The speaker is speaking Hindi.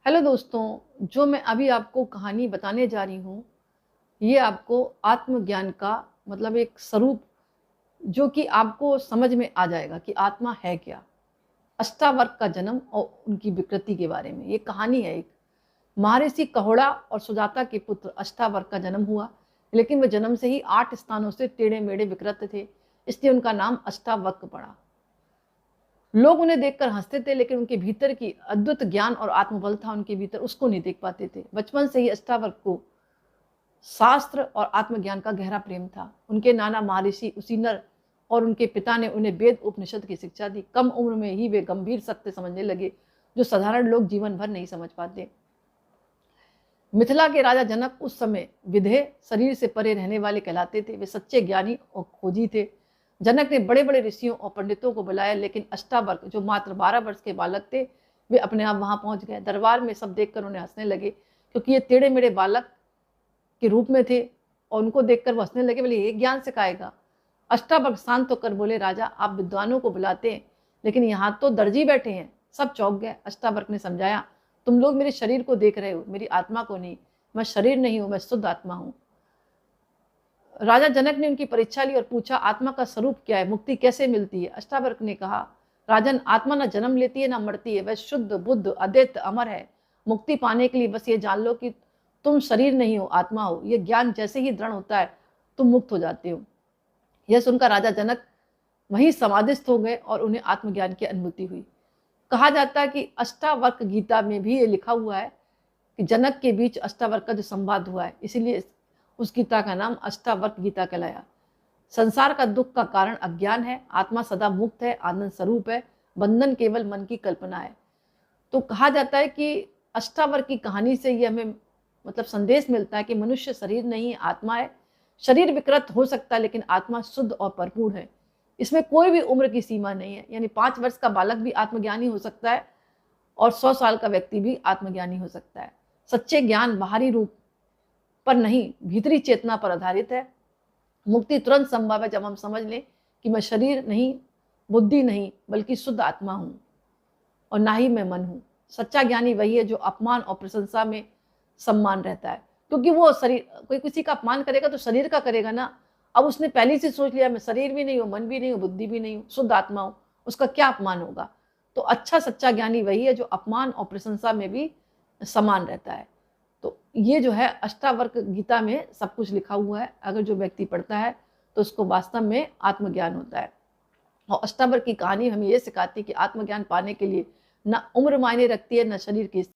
हेलो दोस्तों, जो मैं अभी आपको कहानी बताने जा रही हूँ, ये आपको आत्मज्ञान का मतलब एक स्वरूप जो कि आपको समझ में आ जाएगा कि आत्मा है क्या। अष्टावक्र का जन्म और उनकी विकृति के बारे में ये कहानी है। एक महर्षि कहोड़ा और सुजाता के पुत्र अष्टावक्र का जन्म हुआ, लेकिन वे जन्म से ही 8 स्थानों से टेढ़े मेढ़े विकृत थे, इसलिए उनका नाम अष्टावक्र पड़ा। लोग उन्हें देखकर हंसते थे, लेकिन उनके भीतर की अद्भुत ज्ञान और आत्मबल था उनके भीतर, उसको नहीं देख पाते थे। बचपन से ही अष्टावक्र को शास्त्र और आत्मज्ञान का गहरा प्रेम था। उनके नाना महर्षि उसीनर और उनके पिता ने उन्हें वेद उपनिषद की शिक्षा दी। कम उम्र में ही वे गंभीर सत्य समझने लगे जो साधारण लोग जीवन भर नहीं समझ पाते। मिथिला के राजा जनक उस समय विधेय शरीर से परे रहने वाले कहलाते थे। वे सच्चे ज्ञानी और खोजी थे। जनक ने बड़े बड़े ऋषियों और पंडितों को बुलाया, लेकिन अष्टावक्र जो मात्र 12 वर्ष के बालक थे, वे अपने आप वहां पहुंच गए। दरबार में सब देखकर उन्हें हंसने लगे, क्योंकि ये टेढ़े मेढ़े बालक के रूप में थे और उनको देखकर वो हंसने लगे। बोले, ये ज्ञान सिखाएगा। अष्टावक्र शांत होकर बोले, राजा आप विद्वानों को बुलाते हैं, लेकिन यहाँ तो दर्जी बैठे हैं। सब चौंक गए। अष्टावक्र ने समझाया, तुम लोग मेरे शरीर को देख रहे हो, मेरी आत्मा को नहीं। मैं शरीर नहीं हूं, मैं शुद्ध आत्मा हूं। राजा जनक ने उनकी परीक्षा ली और पूछा, आत्मा का स्वरूप क्या है, मुक्ति कैसे मिलती है। अष्टावक्र ने कहा, राजन, आत्मा न जन्म लेती है न मरती है, वह शुद्ध बुद्ध अद्वैत अमर है। मुक्ति पाने के लिए बस ये जान लो कि तुम शरीर नहीं हो, आत्मा हो। यह ज्ञान जैसे ही दृढ़ होता है, तुम मुक्त हो जाते हो। यह सुनकर राजा जनक वहीं समाधिस्थ हो गए और उन्हें आत्मज्ञान की अनुभूति हुई। कहा जाता है कि अष्टावक्र गीता में भी ये लिखा हुआ है कि जनक के बीच अष्टावक्र का जो संवाद हुआ है, इसीलिए उस गीता का नाम अष्टावक्र गीता कहलाया। संसार का दुख का कारण अज्ञान है, आत्मा सदा मुक्त है, आनंद स्वरूप है, बंधन केवल मन की कल्पना है। तो कहा जाता है कि अष्टावक्र की कहानी से ये हमें मतलब संदेश मिलता है कि मनुष्य शरीर नहीं, आत्मा है। शरीर विकृत हो सकता है, लेकिन आत्मा शुद्ध और भरपूर है। इसमें कोई भी उम्र की सीमा नहीं है, यानी 5 वर्ष का बालक भी आत्मज्ञानी हो सकता है और 100 साल का व्यक्ति भी आत्मज्ञानी हो सकता है। सच्चे ज्ञान बाहरी रूप पर नहीं, भीतरी चेतना पर आधारित है। मुक्ति तुरंत संभव है जब हम समझ लें कि मैं शरीर नहीं, बुद्धि नहीं, बल्कि शुद्ध आत्मा हूं और ना ही मैं मन हूं। सच्चा ज्ञानी वही है जो अपमान और प्रशंसा में सम्मान रहता है, क्योंकि वो शरीर, कोई किसी का अपमान करेगा तो शरीर का करेगा ना। अब उसने पहले से सोच लिया, मैं शरीर भी नहीं हूँ, मन भी नहीं हूँ, बुद्धि भी नहीं हूँ, शुद्ध आत्मा हूँ, उसका क्या अपमान होगा। तो अच्छा सच्चा ज्ञानी वही है जो अपमान और प्रशंसा में भी समान रहता है। तो ये जो है अष्टावक्र गीता में सब कुछ लिखा हुआ है। अगर जो व्यक्ति पढ़ता है तो उसको वास्तव में आत्मज्ञान होता है। और अष्टावक्र की कहानी हमें ये सिखाती है कि आत्मज्ञान पाने के लिए न उम्र मायने रखती है, न शरीर की